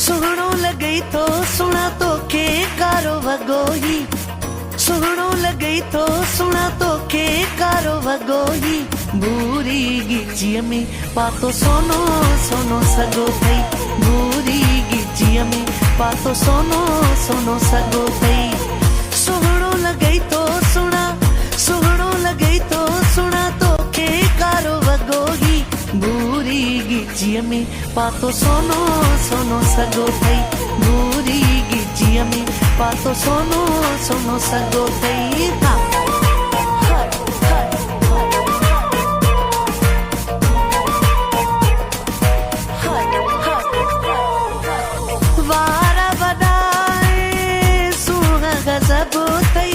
सुहणो लॻई थो सुणा तोखे कारो वॻो ही सुहणो लॻई थो सुणा तोखे कारो वॻो ही भूरी गिचीअ में पातो सोनो सोनो सॻो अथई भूरी गिचीअ में पातो सोनो सोनो सॻो अथई सुहणो लॻई थो सुहणो लॻई थो सुणा तोखे कारो वॻो ही भूरी गिचीअ में पातो सोनो सोनो सॻो अथई भूरी गिचीअ में पातो सोनो सोनो सॻो अथई वारा वॾाए सुहिणा गज़ब अथई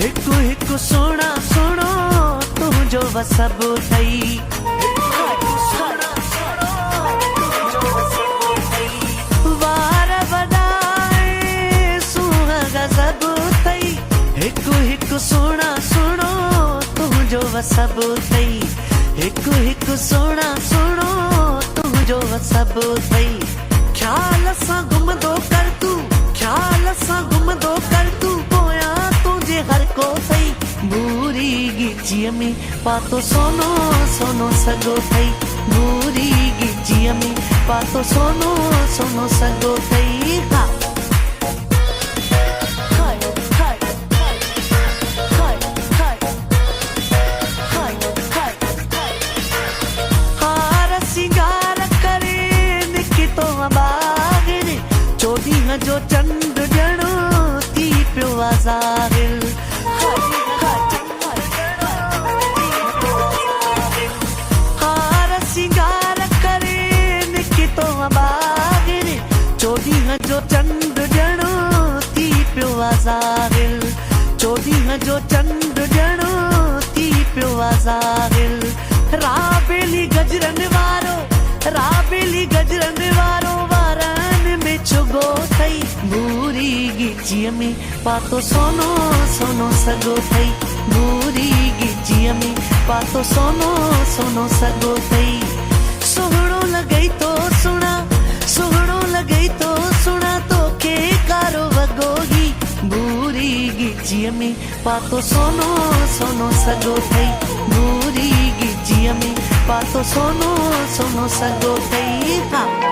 हिकु हिकु सुहिणा सुहिणो तुंहिंजो वसब अथई सुणा सुणो तुंहिंजो वसब अथई हिकु हिकु सुणा सुणो तुंहिंजो वसब अथई ख़्याल सां घुमंदो कर तूं ख़्याल सां घुमंदो कर तूं पोयां तुंहिंजे हर को अथई भूरी गिचीअ में पातो सोनो सोनो सॻो अथई भूरी गिचीअ में पातो सोनो सोनो सॻो अथई जो चंड ॼणो थी पियो ज़ाहिर हार सिंगार करे निकितो ॿाहिर चोॾींहं जो चंड ॼणो थी पियो ज़ाहिर चोॾींहं जो चंड ॼणो थी पियो ज़ाहिर राबेली गजरनि वारो वारनि में छुगो अथई भूरी गिचीअ में पातो सोनो सोनो सॻो अथई भूरी गिचीअ में पातो सोनो सोनो सॻो अथई सुहिणो लॻई थो सुणा तोखे कारो वॻो ही भूरी गिचीअ में पातो सोनो सोनो सॻो अथई भूरी गिचीअ में पातो सोनो सोनो सॻो अथई